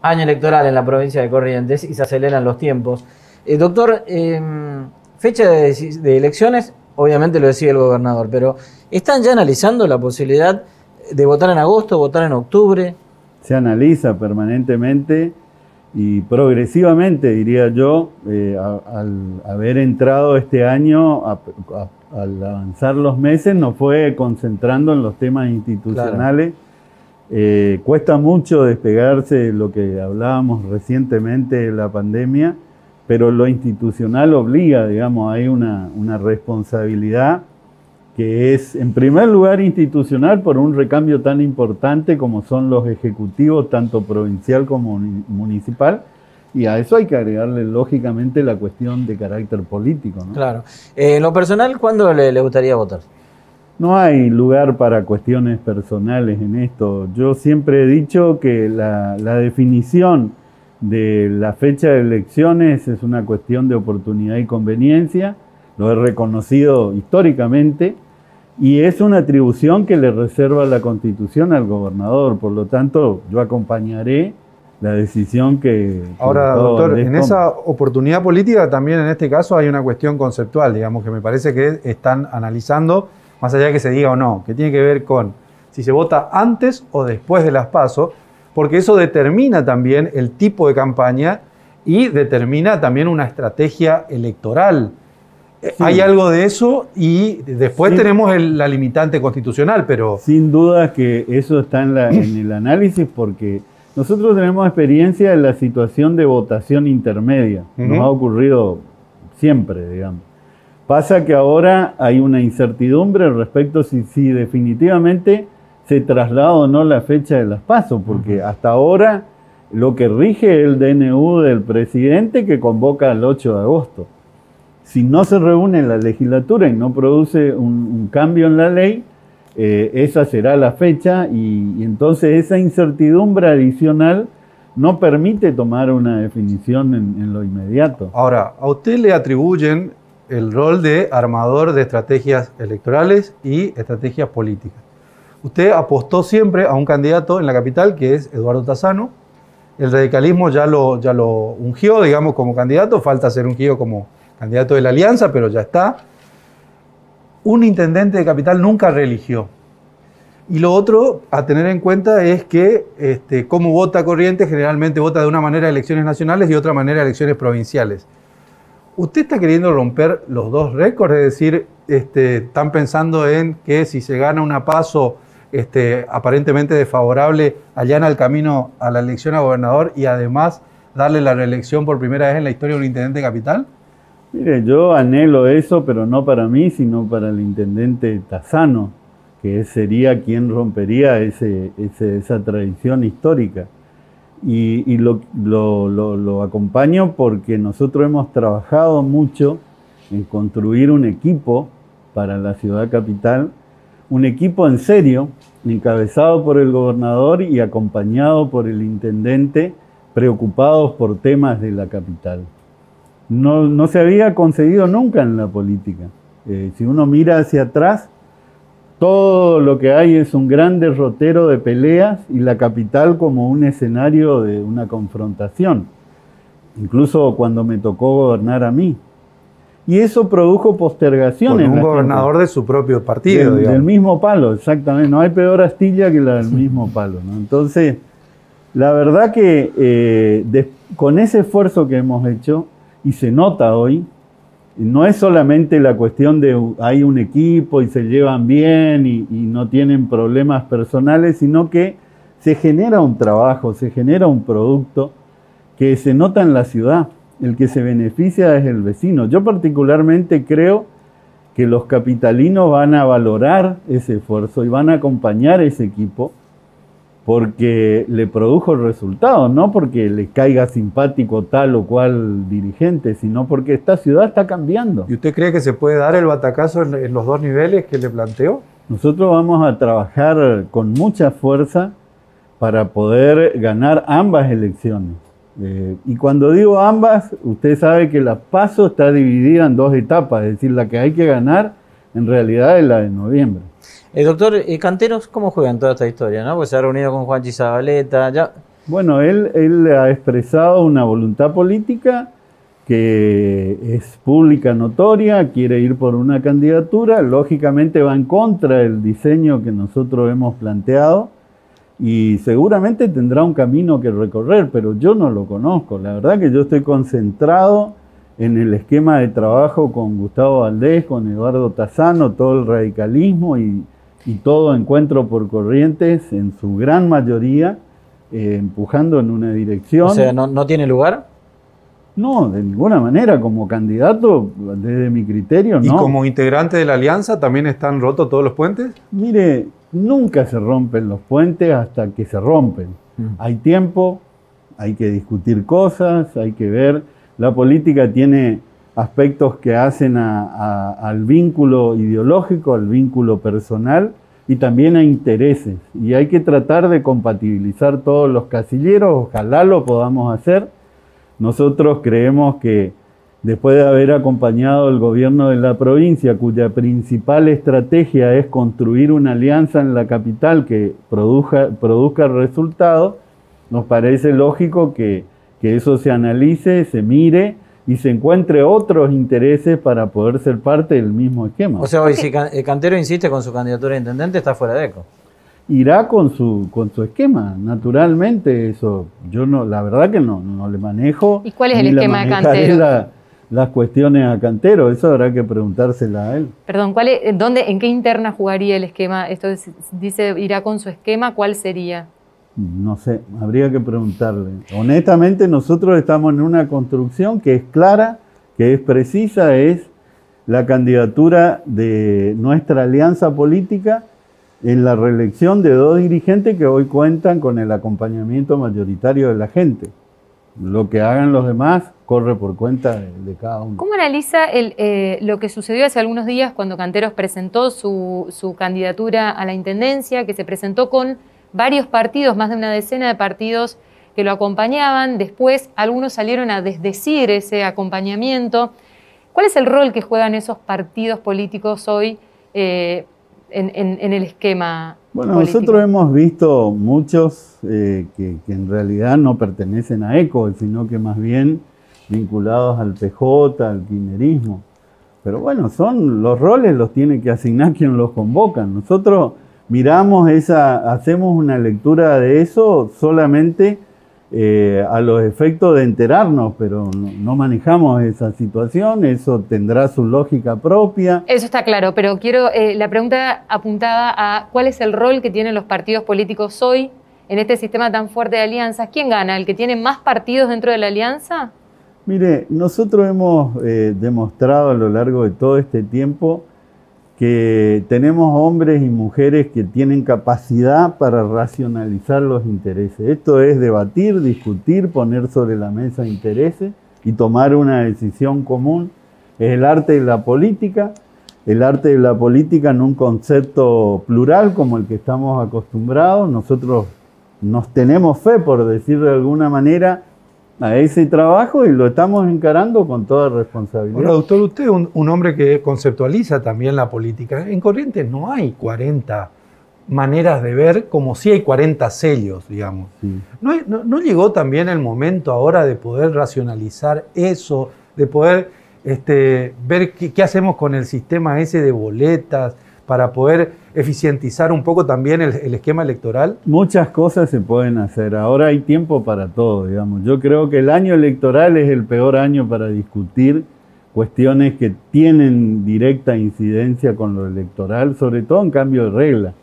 año electoral en la provincia de Corrientes y se aceleran los tiempos. Doctor, fecha de elecciones, obviamente lo decide el gobernador, pero ¿están ya analizando la posibilidad de votar en agosto, votar en octubre? Se analiza permanentemente y progresivamente, diría yo, al haber entrado este año, al avanzar los meses, nos fue concentrando en los temas institucionales. Claro. Cuesta mucho despegarse de lo que hablábamos recientemente de la pandemia, pero lo institucional obliga, digamos, hay una responsabilidad que es, en primer lugar, institucional por un recambio tan importante como son los ejecutivos, tanto provincial como municipal, y a eso hay que agregarle, lógicamente, la cuestión de carácter político, ¿no? Claro. En lo personal, ¿cuándo le gustaría votar? No hay lugar para cuestiones personales en esto. Yo siempre he dicho que la definición de la fecha de elecciones es una cuestión de oportunidad y conveniencia, lo he reconocido históricamente, y es una atribución que le reserva la Constitución al gobernador. Por lo tanto, yo acompañaré la decisión que... Ahora, doctor, en esa oportunidad política también en este caso hay una cuestión conceptual, digamos, que me parece que están analizando, más allá de que se diga o no, que tiene que ver con si se vota antes o después de las PASO, porque eso determina también el tipo de campaña y determina también una estrategia electoral. Sí. Hay algo de eso y después tenemos la limitante constitucional, pero... Sin duda que eso está en el análisis, porque nosotros tenemos experiencia en la situación de votación intermedia. Nos ha ocurrido siempre, digamos. Pasa que ahora hay una incertidumbre respecto si definitivamente se traslada o no la fecha de las PASO, porque hasta ahora lo que rige es el DNU del presidente, que convoca el 8 de agosto. Si no se reúne la legislatura y no produce un cambio en la ley, esa será la fecha y entonces esa incertidumbre adicional no permite tomar una definición en lo inmediato. Ahora, a usted le atribuyen el rol de armador de estrategias electorales y estrategias políticas. Usted apostó siempre a un candidato en la capital, que es Eduardo Tassano. El radicalismo ya lo ungió, digamos, como candidato. Falta ser ungido como candidato de la Alianza, pero ya está. Un intendente de capital nunca reeligió. Y lo otro a tener en cuenta es que cómo vota Corrientes, generalmente vota de una manera elecciones nacionales y de otra manera elecciones provinciales. ¿Usted está queriendo romper los dos récords? Es decir, están pensando en que si se gana una PASO aparentemente desfavorable, allana el camino a la elección a gobernador y además darle la reelección por primera vez en la historia de un intendente capital? Mire, yo anhelo eso, pero no para mí, sino para el intendente Tassano, que sería quien rompería esa tradición histórica. Y lo acompaño porque nosotros hemos trabajado mucho en construir un equipo para la ciudad capital, un equipo en serio, encabezado por el gobernador y acompañado por el intendente, preocupados por temas de la capital. No se había concedido nunca en la política. Si uno mira hacia atrás, todo lo que hay es un gran derrotero de peleas y la capital como un escenario de una confrontación. Incluso cuando me tocó gobernar a mí. Y eso produjo postergaciones. Con un gobernador de su propio partido, del mismo palo, exactamente. No hay peor astilla que la del mismo palo, ¿no? Entonces, la verdad que con ese esfuerzo que hemos hecho, y se nota hoy, no es solamente la cuestión de hay un equipo y se llevan bien y no tienen problemas personales, sino que se genera un trabajo, se genera un producto que se nota en la ciudad. El que se beneficia es el vecino. Yo particularmente creo que los capitalinos van a valorar ese esfuerzo y van a acompañar ese equipo porque le produjo resultados, no porque le caiga simpático tal o cual dirigente, sino porque esta ciudad está cambiando. ¿Y usted cree que se puede dar el batacazo en los dos niveles que le planteó? Nosotros vamos a trabajar con mucha fuerza para poder ganar ambas elecciones. Y cuando digo ambas, usted sabe que la PASO está dividida en dos etapas, es decir, la que hay que ganar en realidad es la de noviembre. Doctor, Canteros, ¿cómo juegan toda esta historia, no? Pues se ha reunido con Juanchi Zabaleta, ya Bueno, él ha expresado una voluntad política que es pública, notoria, quiere ir por una candidatura, lógicamente va en contra del diseño que nosotros hemos planteado y seguramente tendrá un camino que recorrer, pero yo no lo conozco. La verdad que yo estoy concentrado en el esquema de trabajo con Gustavo Valdés, con Eduardo Tassano, todo el radicalismo y todo Encuentro por Corrientes, en su gran mayoría, empujando en una dirección. O sea, ¿no tiene lugar? No, de ninguna manera, como candidato, desde mi criterio, no. ¿Y como integrante de la alianza también están rotos todos los puentes? Mire, nunca se rompen los puentes hasta que se rompen. Hay tiempo, hay que discutir cosas, hay que ver. La política tiene aspectos que hacen al vínculo ideológico, al vínculo personal y también a intereses. Y hay que tratar de compatibilizar todos los casilleros, ojalá lo podamos hacer. Nosotros creemos que después de haber acompañado el gobierno de la provincia, cuya principal estrategia es construir una alianza en la capital que produzca resultados, nos parece lógico que eso se analice, se mire y se encuentre otros intereses para poder ser parte del mismo esquema. O sea, hoy si Cantero insiste con su candidatura a intendente, está fuera de ECO. Irá con su esquema, naturalmente, eso yo no, la verdad que no le manejo. ¿Y cuál es el esquema de Cantero? Las cuestiones a Cantero, eso habrá que preguntársela a él. Perdón, ¿en qué interna jugaría el esquema? Esto dice, irá con su esquema, ¿cuál sería? No sé, habría que preguntarle. Honestamente, nosotros estamos en una construcción que es clara, que es precisa, es la candidatura de nuestra alianza política en la reelección de 2 dirigentes que hoy cuentan con el acompañamiento mayoritario de la gente. Lo que hagan los demás corre por cuenta de cada uno. ¿Cómo analiza lo que sucedió hace algunos días cuando Canteros presentó su candidatura a la intendencia, que se presentó con varios partidos, más de una decena de partidos que lo acompañaban? Después algunos salieron a desdecir ese acompañamiento. ¿Cuál es el rol que juegan esos partidos políticos hoy en el esquema Bueno, político? nosotros hemos visto muchos que en realidad no pertenecen a ECO, sino que más bien vinculados al PJ, al kirchnerismo. Pero bueno, los roles los tiene que asignar quien los convoca. Nosotros miramos hacemos una lectura de eso solamente a los efectos de enterarnos, pero no manejamos esa situación, eso tendrá su lógica propia. Eso está claro, pero quiero la pregunta apuntada a cuál es el rol que tienen los partidos políticos hoy en este sistema tan fuerte de alianzas. ¿Quién gana? ¿El que tiene más partidos dentro de la alianza? Mire, nosotros hemos demostrado a lo largo de todo este tiempo que tenemos hombres y mujeres que tienen capacidad para racionalizar los intereses. Esto es debatir, discutir, poner sobre la mesa intereses y tomar una decisión común. Es el arte de la política en un concepto plural como el que estamos acostumbrados. Nosotros nos tenemos fe, por decir de alguna manera, a ese trabajo y lo estamos encarando con toda responsabilidad. Ahora, doctor, usted es un hombre que conceptualiza también la política. En Corrientes no hay 40 maneras de ver como si hay 40 sellos, digamos. Sí. ¿No llegó también el momento ahora de poder racionalizar eso, de poder ver qué hacemos con el sistema ese de boletas para poder eficientizar un poco también el esquema electoral? Muchas cosas se pueden hacer. Ahora hay tiempo para todo, digamos. Yo creo que el año electoral es el peor año para discutir cuestiones que tienen directa incidencia con lo electoral, sobre todo en cambio de regla.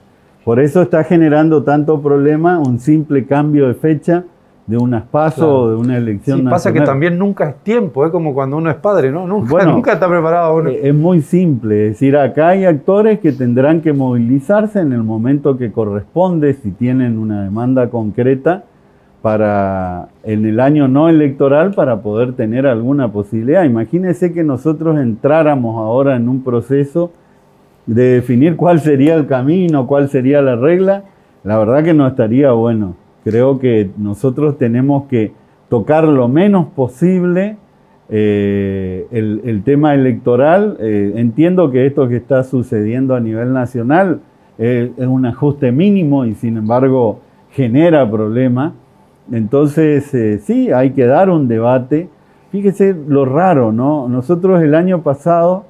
Por eso está generando tanto problema un simple cambio de fecha de unas PASO o de una elección nacional. Pasa que también nunca es tiempo, es como cuando uno es padre, ¿no? Nunca está preparado uno. Es muy simple, es decir, acá hay actores que tendrán que movilizarse en el momento que corresponde, si tienen una demanda concreta en el año no electoral para poder tener alguna posibilidad. Imagínense que nosotros entráramos ahora en un proceso de definir cuál sería el camino, cuál sería la regla, la verdad que no estaría bueno. Creo que nosotros tenemos que tocar lo menos posible el tema electoral. Entiendo que esto que está sucediendo a nivel nacional es un ajuste mínimo y sin embargo genera problemas. Entonces, sí, hay que dar un debate. Fíjese lo raro, ¿no? Nosotros el año pasado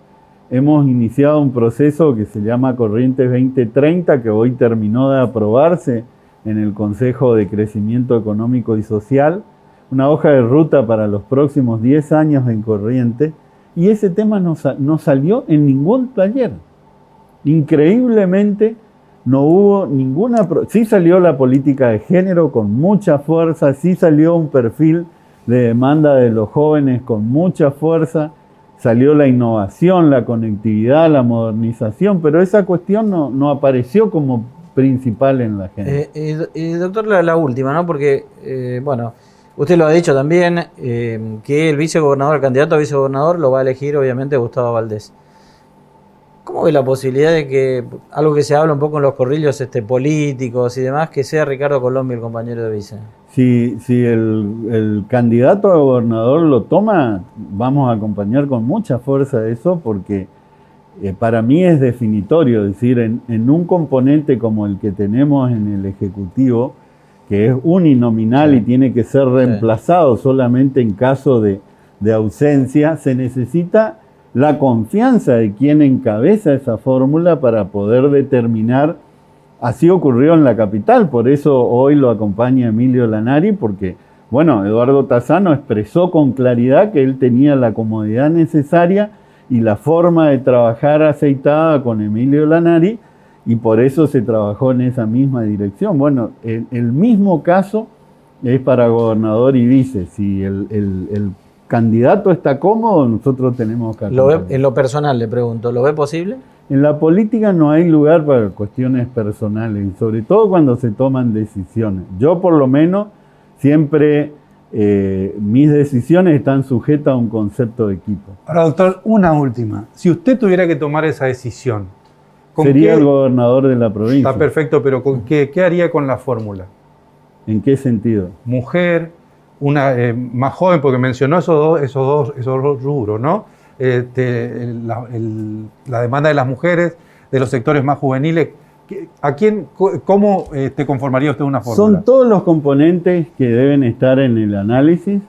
hemos iniciado un proceso que se llama Corrientes 2030, que hoy terminó de aprobarse en el Consejo de Crecimiento Económico y Social, una hoja de ruta para los próximos 10 años en Corrientes, y ese tema no salió en ningún taller. Increíblemente no hubo ninguna... Sí salió la política de género con mucha fuerza, sí salió un perfil de demanda de los jóvenes con mucha fuerza, salió la innovación, la conectividad, la modernización, pero esa cuestión no apareció como principal en la agenda. Doctor, la última, ¿no? Porque, bueno, usted lo ha dicho también, que el vicegobernador, el candidato a vicegobernador, lo va a elegir obviamente Gustavo Valdés. ¿Cómo ve la posibilidad de que, algo que se habla un poco en los corrillos políticos y demás, que sea Ricardo Colombia el compañero de vice? Si el candidato a gobernador lo toma, vamos a acompañar con mucha fuerza eso, porque para mí es definitorio, es decir, en un componente como el que tenemos en el Ejecutivo, que es uninominal y tiene que ser reemplazado solamente en caso de ausencia, se necesita la confianza de quien encabeza esa fórmula para poder determinar. Así ocurrió en la capital, por eso hoy lo acompaña Emilio Lanari, porque, bueno, Eduardo Tassano expresó con claridad que él tenía la comodidad necesaria y la forma de trabajar aceitada con Emilio Lanari, y por eso se trabajó en esa misma dirección. Bueno, el mismo caso es para gobernador y vice. Si el candidato está cómodo, nosotros tenemos que acompañar. En lo personal le pregunto, ¿lo ve posible? En la política no hay lugar para cuestiones personales, y sobre todo cuando se toman decisiones. Yo por lo menos siempre mis decisiones están sujetas a un concepto de equipo. Ahora, doctor, una última. Si usted tuviera que tomar esa decisión, sería el gobernador de la provincia. Está perfecto, pero ¿con qué haría con la fórmula? ¿En qué sentido? Mujer, una más joven, porque mencionó esos dos rubros, ¿no? La demanda de las mujeres, de los sectores más juveniles. ¿Cómo te conformaría usted una fórmula? Son todos los componentes que deben estar en el análisis,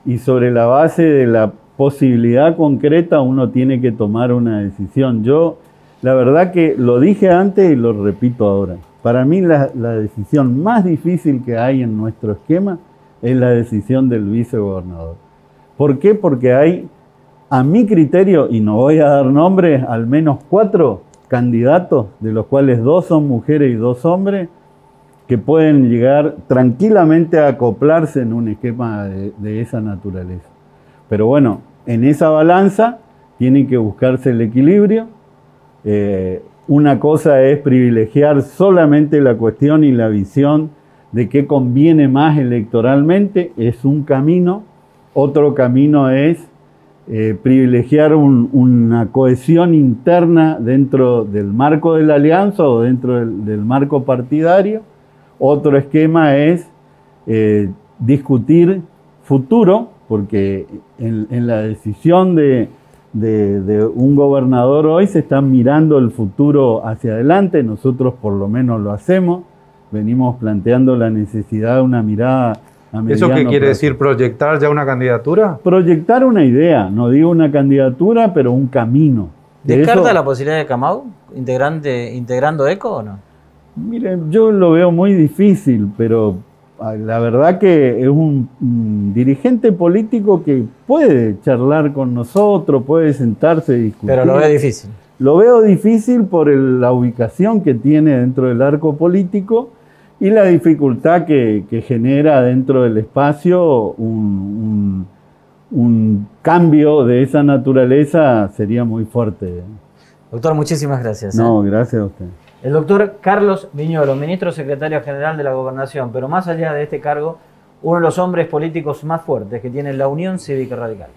y sobre la base de la posibilidad concreta uno tiene que tomar una decisión. Yo, la verdad que lo dije antes y lo repito ahora. Para mí la decisión más difícil que hay en nuestro esquema es la decisión del vicegobernador. ¿Por qué? Porque hay, a mi criterio, y no voy a dar nombres, al menos 4 candidatos, de los cuales 2 son mujeres y 2 hombres, que pueden llegar tranquilamente a acoplarse en un esquema de esa naturaleza. Pero bueno, en esa balanza tiene que buscarse el equilibrio. Una cosa es privilegiar solamente la cuestión y la visión de qué conviene más electoralmente, es un camino. Otro camino es privilegiar una cohesión interna dentro del marco de la alianza o dentro del marco partidario. Otro esquema es discutir futuro, porque en la decisión de un gobernador hoy se está mirando el futuro hacia adelante. Nosotros por lo menos lo hacemos, venimos planteando la necesidad de una mirada a mediano ¿Eso qué quiere plazo. decir? ¿Proyectar ya una candidatura? Proyectar una idea, no digo una candidatura, pero un camino. ¿Descarta la posibilidad de Camau integrando ECO o no? Miren, yo lo veo muy difícil, pero la verdad que es un dirigente político que puede charlar con nosotros, puede sentarse y discutir. Pero lo ve difícil. Lo veo difícil por la ubicación que tiene dentro del arco político y la dificultad que genera dentro del espacio. Un cambio de esa naturaleza sería muy fuerte. Doctor, muchísimas gracias. No, gracias a usted. El doctor Carlos Viñolo, ministro secretario general de la Gobernación, pero más allá de este cargo, uno de los hombres políticos más fuertes que tiene la Unión Cívica Radical.